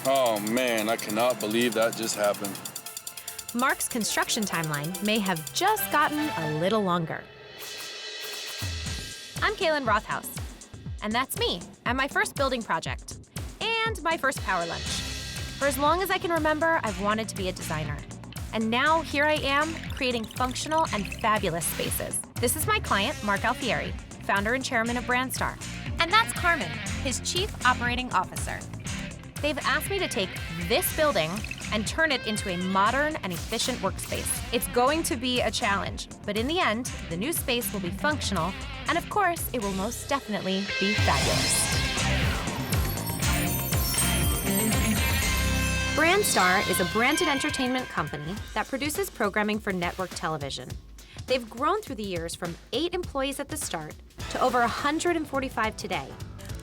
Oh man, I cannot believe that just happened. Mark's construction timeline may have just gotten a little longer. I'm Kaylin Rothaus, and that's me and my first building project, and my first power lunch. For as long as I can remember, I've wanted to be a designer. And now here I am, creating functional and fabulous spaces. This is my client, Mark Alfieri, founder and chairman of Brandstar. And that's Carmen, his chief operating officer. They've asked me to take this building and turn it into a modern and efficient workspace. It's going to be a challenge, but in the end, the new space will be functional, and of course, it will most definitely be fabulous. Brandstar is a branded entertainment company that produces programming for network television. They've grown through the years from 8 employees at the start to over 145 today.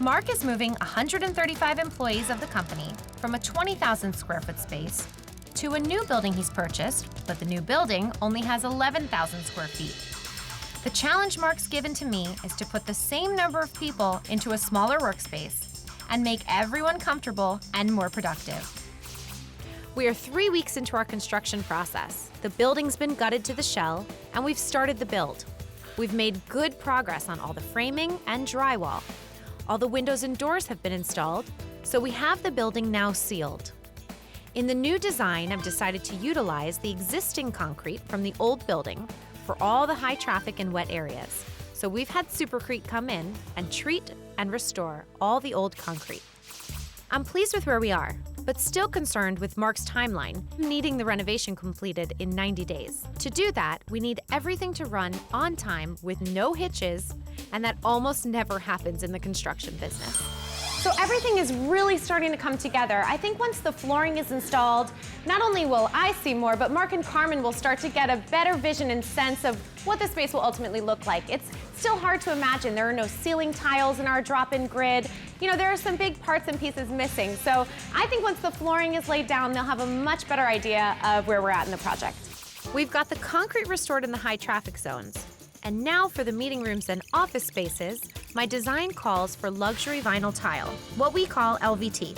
Mark is moving 135 employees of the company from a 20,000 square foot space to a new building he's purchased, but the new building only has 11,000 square feet. The challenge Mark's given to me is to put the same number of people into a smaller workspace and make everyone comfortable and more productive. We are 3 weeks into our construction process. The building's been gutted to the shell, and we've started the build. We've made good progress on all the framing and drywall. All the windows and doors have been installed, so we have the building now sealed. In the new design, I've decided to utilize the existing concrete from the old building for all the high traffic and wet areas. So we've had Supercrete come in and treat and restore all the old concrete. I'm pleased with where we are, but still concerned with Mark's timeline, needing the renovation completed in 90 days. To do that, we need everything to run on time with no hitches, and that almost never happens in the construction business. So everything is really starting to come together. I think once the flooring is installed, not only will I see more, but Mark and Carmen will start to get a better vision and sense of what the space will ultimately look like. It's still hard to imagine. There are no ceiling tiles in our drop-in grid. You know, there are some big parts and pieces missing. So I think once the flooring is laid down, they'll have a much better idea of where we're at in the project. We've got the concrete restored in the high traffic zones. And now for the meeting rooms and office spaces, my design calls for luxury vinyl tile, what we call LVT,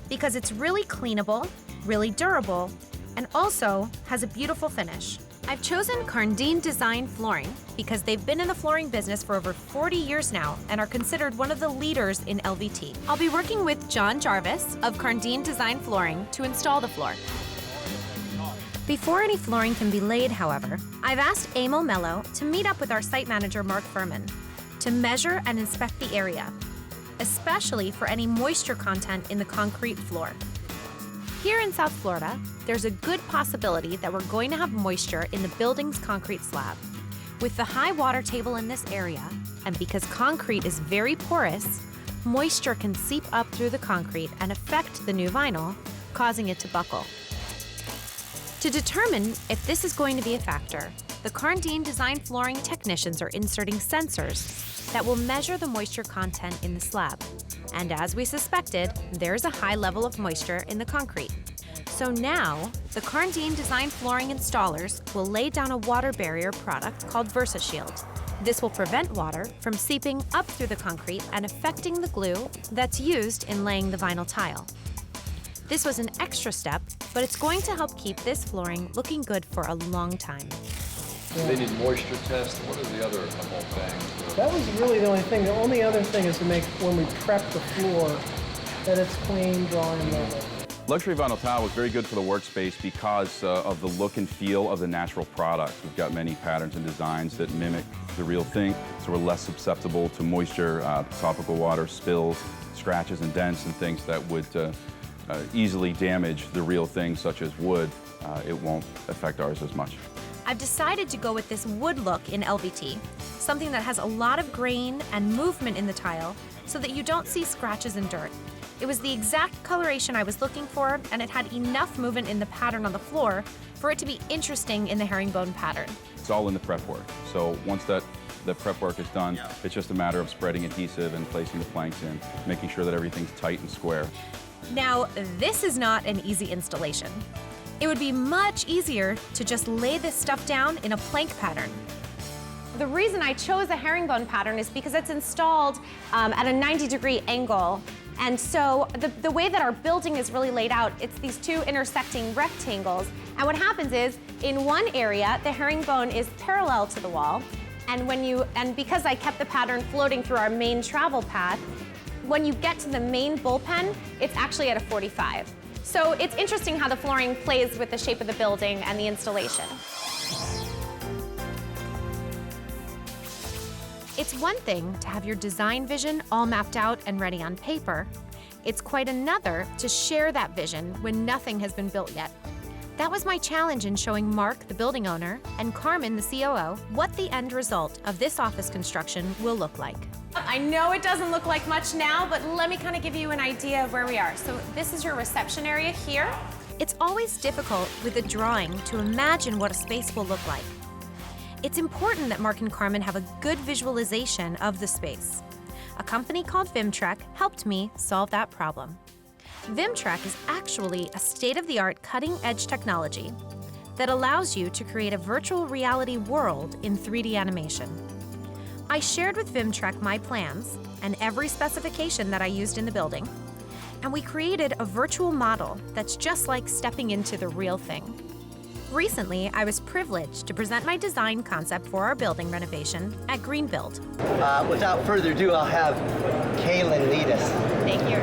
because it's really cleanable, really durable, and also has a beautiful finish. I've chosen Carndine Design Flooring because they've been in the flooring business for over 40 years now and are considered one of the leaders in LVT. I'll be working with John Jarvis of Carndine Design Flooring to install the floor. Before any flooring can be laid, however, I've asked Emil Mello to meet up with our site manager, Mark Furman, to measure and inspect the area, especially for any moisture content in the concrete floor. Here in South Florida, there's a good possibility that we're going to have moisture in the building's concrete slab. With the high water table in this area, and because concrete is very porous, moisture can seep up through the concrete and affect the new vinyl, causing it to buckle. To determine if this is going to be a factor, the Carndine Design Flooring technicians are inserting sensors that will measure the moisture content in the slab. And as we suspected, there's a high level of moisture in the concrete. So now, the Carndine Design Flooring installers will lay down a water barrier product called VersaShield. This will prevent water from seeping up through the concrete and affecting the glue that's used in laying the vinyl tile. This was an extra step, but it's going to help keep this flooring looking good for a long time. They need moisture test. What are the other couple things? That was really the only thing. The only other thing is to make, when we prep the floor, that it's clean, dry, and level. Luxury vinyl tile was very good for the workspace because of the look and feel of the natural product. We've got many patterns and designs that mimic the real thing, so we're less susceptible to moisture, topical water, spills, scratches and dents and things that would easily damage the real thing, such as wood. It won't affect ours as much. I've decided to go with this wood look in LVT, something that has a lot of grain and movement in the tile so that you don't see scratches and dirt. It was the exact coloration I was looking for, and it had enough movement in the pattern on the floor for it to be interesting in the herringbone pattern. It's all in the prep work. So once the prep work is done, it's just a matter of spreading adhesive and placing the planks in, making sure that everything's tight and square. Now, this is not an easy installation. It would be much easier to just lay this stuff down in a plank pattern. The reason I chose a herringbone pattern is because it's installed at a 90-degree angle And so the way that our building is really laid out, it's these two intersecting rectangles. And what happens is, in one area, the herringbone is parallel to the wall. And because I kept the pattern floating through our main travel path, when you get to the main bullpen, it's actually at a 45. So it's interesting how the flooring plays with the shape of the building and the installation. It's one thing to have your design vision all mapped out and ready on paper. It's quite another to share that vision when nothing has been built yet. That was my challenge in showing Mark, the building owner, and Carmen, the COO, what the end result of this office construction will look like. I know it doesn't look like much now, but let me kind of give you an idea of where we are. So this is your reception area here. It's always difficult with a drawing to imagine what a space will look like. It's important that Mark and Carmen have a good visualization of the space. A company called Vimtrek helped me solve that problem. Vimtrek is actually a state-of-the-art cutting-edge technology that allows you to create a virtual reality world in 3D animation. I shared with Vimtrek my plans and every specification that I used in the building, and we created a virtual model that's just like stepping into the real thing. Recently, I was privileged to present my design concept for our building renovation at Greenbuild. Without further ado, I'll have Kaylin lead us. Thank you.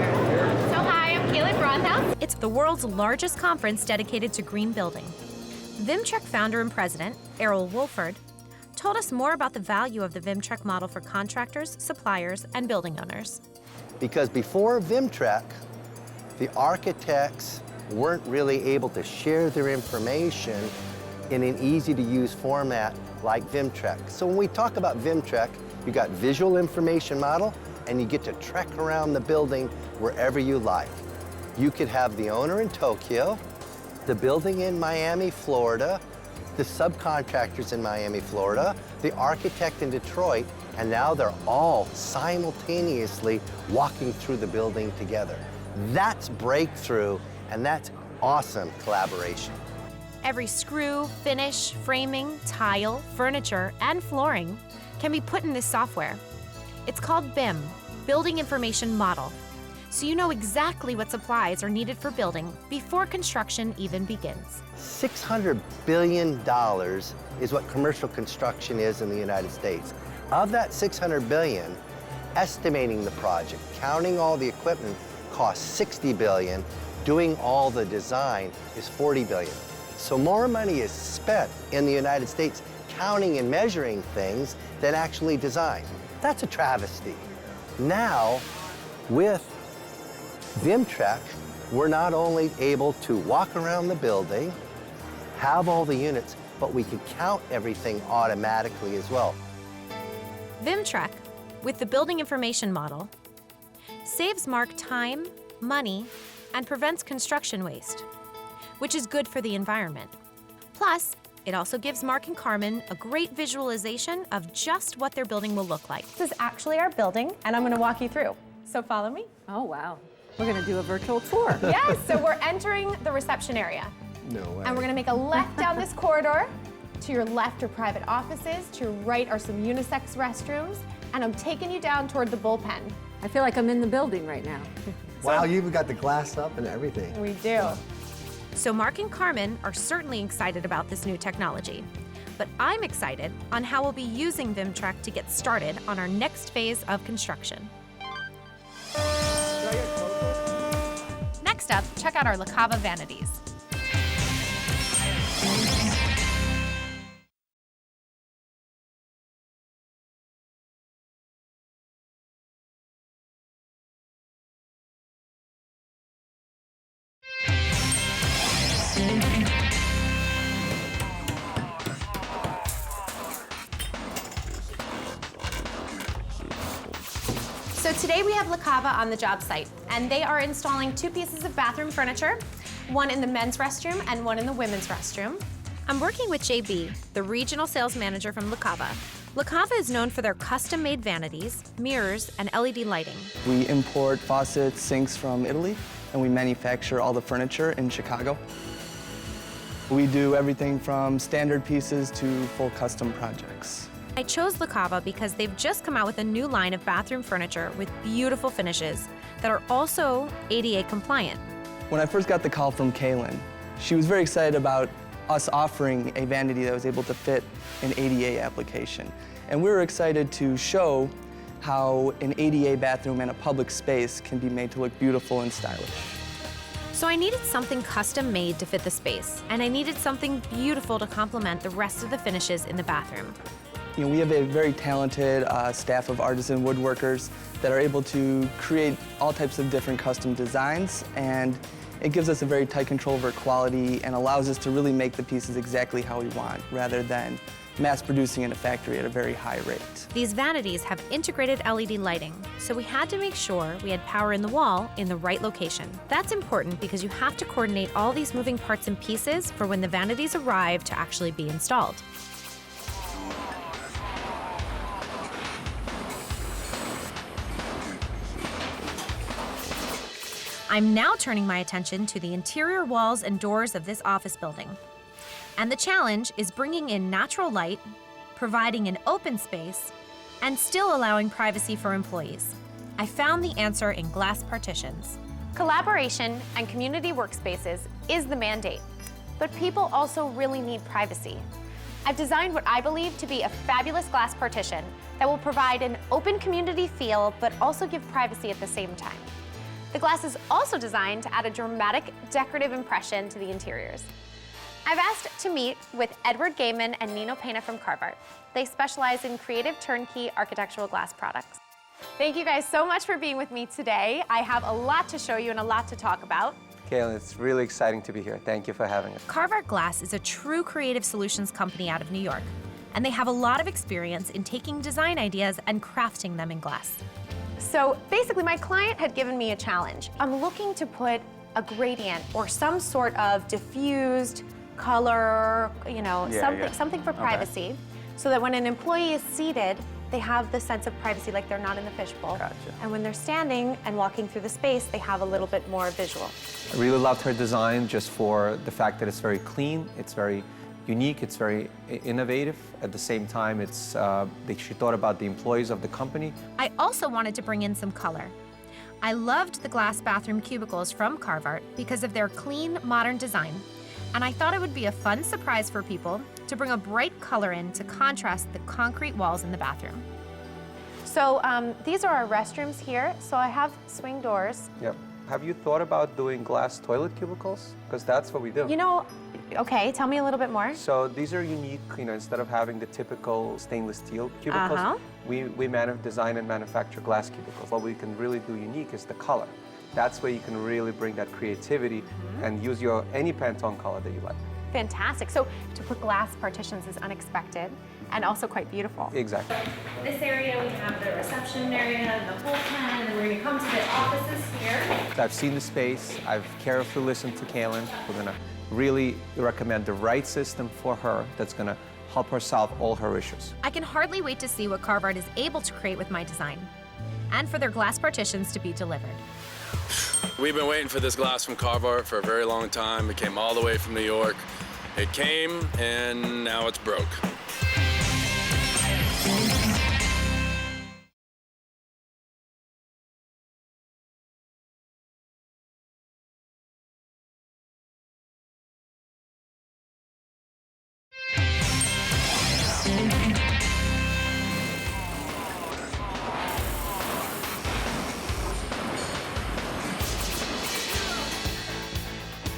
So hi, I'm Kaylin Brondhouse. It's the world's largest conference dedicated to green building. Vimtrek founder and president, Errol Wolford, told us more about the value of the Vimtrek model for contractors, suppliers, and building owners. Because before Vimtrek, the architects weren't really able to share their information in an easy-to-use format like Vimtrek. So when we talk about Vimtrek, you got visual information model, and you get to trek around the building wherever you like. You could have the owner in Tokyo, the building in Miami, Florida, the subcontractors in Miami, Florida, the architect in Detroit, and now they're all simultaneously walking through the building together. That's breakthrough, and that's awesome collaboration. Every screw, finish, framing, tile, furniture, and flooring can be put in this software. It's called BIM, Building Information Model, so you know exactly what supplies are needed for building before construction even begins. $600 billion is what commercial construction is in the United States. Of that $600 billion, estimating the project, counting all the equipment, costs $60 billion. Doing all the design is $40 billion. So more money is spent in the United States counting and measuring things than actually design. That's a travesty. Now, with Vimtrek, we're not only able to walk around the building, have all the units, but we can count everything automatically as well. Vimtrek, with the building information model, saves Mark time, money, and prevents construction waste, which is good for the environment. Plus, it also gives Mark and Carmen a great visualization of just what their building will look like. This is actually our building, and I'm going to walk you through. So follow me. Oh, wow. We're going to do a virtual tour. Yes, so we're entering the reception area. No way. And we're going to make a left down this corridor. To your left are private offices. To your right are some unisex restrooms. And I'm taking you down toward the bullpen. I feel like I'm in the building right now. Wow, you've got the glass up and everything. We do. So Mark and Carmen are certainly excited about this new technology. But I'm excited on how we'll be using Vimtrek to get started on our next phase of construction. Next up, check out our La Cava vanities. So today we have La Cava on the job site, and they are installing 2 pieces of bathroom furniture, one in the men's restroom and one in the women's restroom. I'm working with JB, the regional sales manager from La Cava. La Cava is known for their custom-made vanities, mirrors, and LED lighting. We import faucets, sinks from Italy, and we manufacture all the furniture in Chicago. We do everything from standard pieces to full custom projects. I chose La Cava because they've just come out with a new line of bathroom furniture with beautiful finishes that are also ADA compliant. When I first got the call from Kaylin, she was very excited about us offering a vanity that was able to fit an ADA application. And we were excited to show how an ADA bathroom and a public space can be made to look beautiful and stylish. So I needed something custom made to fit the space, and I needed something beautiful to complement the rest of the finishes in the bathroom. You know, we have a very talented staff of artisan woodworkers that are able to create all types of different custom designs, and it gives us a very tight control over quality and allows us to really make the pieces exactly how we want, rather than mass producing in a factory at a very high rate. These vanities have integrated LED lighting, so we had to make sure we had power in the wall in the right location. That's important because you have to coordinate all these moving parts and pieces for when the vanities arrive to actually be installed. I'm now turning my attention to the interior walls and doors of this office building. And the challenge is bringing in natural light, providing an open space, and still allowing privacy for employees. I found the answer in glass partitions. Collaboration and community workspaces is the mandate, but people also really need privacy. I've designed what I believe to be a fabulous glass partition that will provide an open community feel, but also give privacy at the same time. The glass is also designed to add a dramatic, decorative impression to the interiors. I've asked to meet with Edward Gaiman and Nino Pena from CARVART. They specialize in creative turnkey architectural glass products. Thank you guys so much for being with me today. I have a lot to show you and a lot to talk about. Kaylin, it's really exciting to be here. Thank you for having us. CARVART Glass is a true creative solutions company out of New York, and they have a lot of experience in taking design ideas and crafting them in glass. So basically, my client had given me a challenge. I'm looking to put a gradient or some sort of diffused color, you know, something for privacy, so that when an employee is seated, they have the sense of privacy, like they're not in the fishbowl. Gotcha. And when they're standing and walking through the space, they have a little bit more visual. I really loved her design just for the fact that it's very clean, it's very unique, it's very innovative. At the same time, she thought about the employees of the company. I also wanted to bring in some color. I loved the glass bathroom cubicles from CARVART because of their clean, modern design. And I thought it would be a fun surprise for people to bring a bright color in to contrast the concrete walls in the bathroom. So these are our restrooms here. So I have swing doors. Yep. Have you thought about doing glass toilet cubicles? Because that's what we do. You know, okay, tell me a little bit more. So these are unique, you know, instead of having the typical stainless steel cubicles, we design and manufacture glass cubicles. What we can really do unique is the color. That's where you can really bring that creativity and use any Pantone color that you like. Fantastic. So to put glass partitions is unexpected and also quite beautiful. Exactly. This area, we have the reception area, the bullpen, and then we're going to come to the offices here. I've seen the space. I've carefully listened to Kaylin. We're going to really recommend the right system for her that's going to help her solve all her issues. I can hardly wait to see what CARVART is able to create with my design, and for their glass partitions to be delivered. We've been waiting for this glass from CARVART for a very long time. It came all the way from New York. It came, and now it's broke.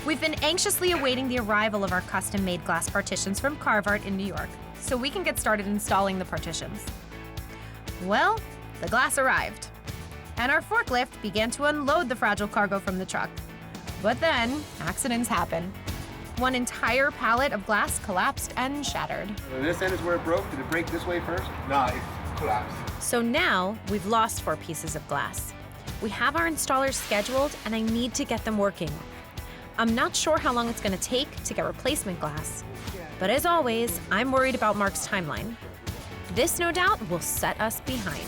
We've been anxiously awaiting the arrival of our custom-made glass partitions from CARVART in New York, so we can get started installing the partitions. Well, the glass arrived, and our forklift began to unload the fragile cargo from the truck. But then, accidents happen. One entire pallet of glass collapsed and shattered. This end is where it broke. Did it break this way first? No, it collapsed. So now, we've lost 4 pieces of glass. We have our installers scheduled, and I need to get them working. I'm not sure how long it's going to take to get replacement glass. But as always, I'm worried about Mark's timeline. This, no doubt, will set us behind.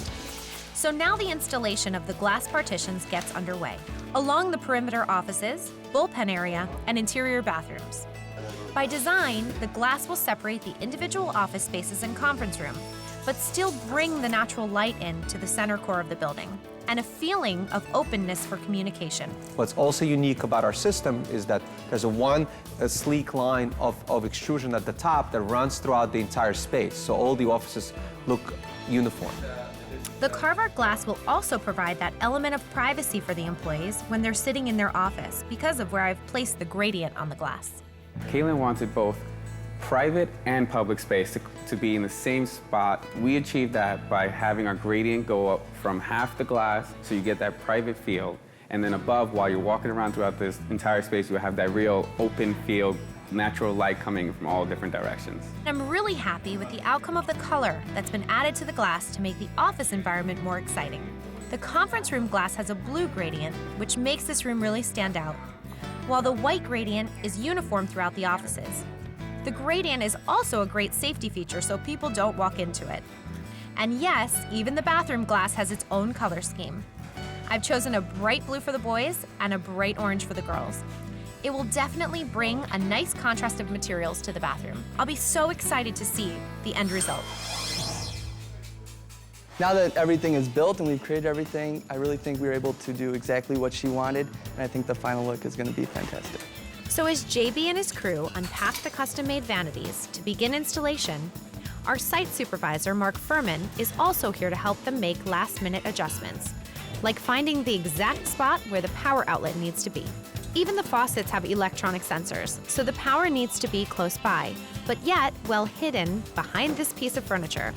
So now the installation of the glass partitions gets underway, along the perimeter offices, bullpen area, and interior bathrooms. By design, the glass will separate the individual office spaces and conference room, but still bring the natural light in to the center core of the building. and a feeling of openness for communication. What's also unique about our system is that there's a sleek line of extrusion at the top that runs throughout the entire space, so all the offices look uniform. The CARVART Glass will also provide that element of privacy for the employees when they're sitting in their office because of where I've placed the gradient on the glass. Kaylin wanted both private and public space to be in the same spot. We achieved that by having our gradient go up from half the glass so you get that private feel. And then above, while you're walking around throughout this entire space, you have that real open feel, natural light coming from all different directions. I'm really happy with the outcome of the color that's been added to the glass to make the office environment more exciting. The conference room glass has a blue gradient, which makes this room really stand out, while the white gradient is uniform throughout the offices. The gradient is also a great safety feature so people don't walk into it. And yes, even the bathroom glass has its own color scheme. I've chosen a bright blue for the boys and a bright orange for the girls. It will definitely bring a nice contrast of materials to the bathroom. I'll be so excited to see the end result. Now that everything is built and we've created everything, I really think we were able to do exactly what she wanted, and I think the final look is going to be fantastic. So as JB and his crew unpack the custom-made vanities to begin installation, our site supervisor, Mark Furman, is also here to help them make last-minute adjustments, like finding the exact spot where the power outlet needs to be. Even the faucets have electronic sensors, so the power needs to be close by, but yet well hidden behind this piece of furniture.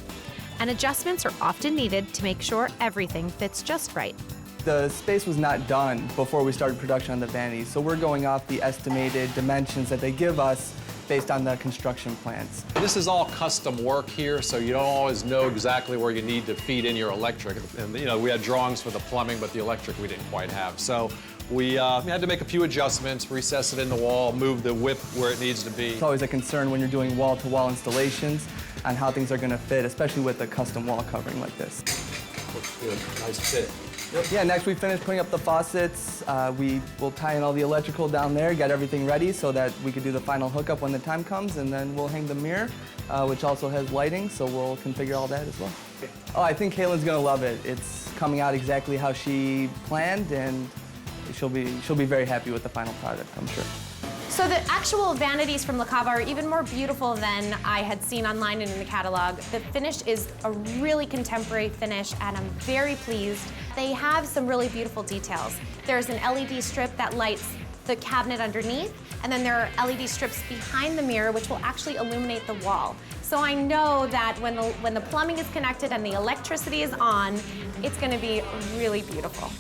And adjustments are often needed to make sure everything fits just right. The space was not done before we started production on the vanities, so we're going off the estimated dimensions that they give us based on the construction plans. This is all custom work here, so you don't always know exactly where you need to feed in your electric. And you know, we had drawings for the plumbing, but the electric we didn't quite have. So we had to make a few adjustments, recess it in the wall, move the width where it needs to be. It's always a concern when you're doing wall-to-wall installations on how things are going to fit, especially with a custom wall covering like this. Looks good, nice fit. Yep. Yeah, next we finish putting up the faucets. We will tie in all the electrical down there, get everything ready so that we can do the final hookup when the time comes, and then we'll hang the mirror, which also has lighting, so we'll configure all that as well. Oh, I think Kaylin's gonna love it. It's coming out exactly how she planned, and she'll be very happy with the final product, I'm sure. So the actual vanities from Le Cava are even more beautiful than I had seen online and in the catalog. The finish is a really contemporary finish, and I'm very pleased. They have some really beautiful details. There's an LED strip that lights the cabinet underneath, and then there are LED strips behind the mirror which will actually illuminate the wall. So I know that when the plumbing is connected and the electricity is on, it's gonna be really beautiful.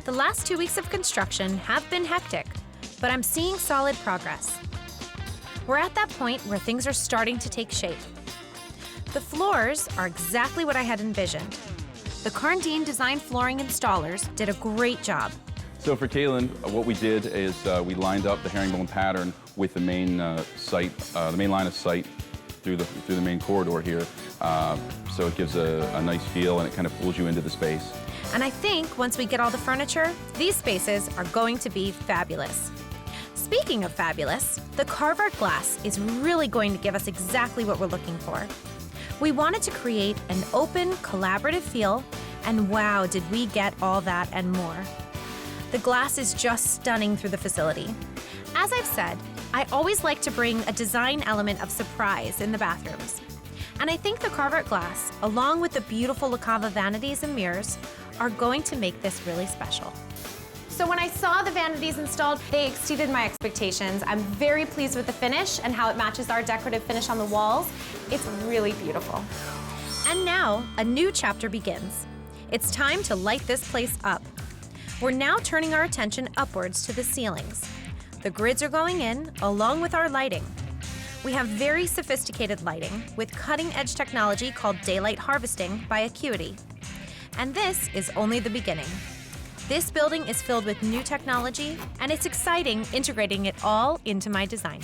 The last 2 weeks of construction have been hectic, but I'm seeing solid progress. We're at that point where things are starting to take shape. The floors are exactly what I had envisioned. The Carndine Design flooring installers did a great job. So for Kaylin, what we did is we lined up the herringbone pattern with the main the main line of sight through the main corridor here. So it gives a nice feel, and it kind of pulls you into the space. And I think once we get all the furniture, these spaces are going to be fabulous. Speaking of fabulous, the CARVART Glass is really going to give us exactly what we're looking for. We wanted to create an open, collaborative feel, and wow, did we get all that and more. The glass is just stunning through the facility. As I've said, I always like to bring a design element of surprise in the bathrooms. And I think the CARVART Glass, along with the beautiful Le Cava vanities and mirrors, are going to make this really special. So when I saw the vanities installed, they exceeded my expectations. I'm very pleased with the finish and how it matches our decorative finish on the walls. It's really beautiful. And now, a new chapter begins. It's time to light this place up. We're now turning our attention upwards to the ceilings. The grids are going in, along with our lighting. We have very sophisticated lighting with cutting-edge technology called daylight harvesting by Acuity. And this is only the beginning. This building is filled with new technology, and it's exciting integrating it all into my design.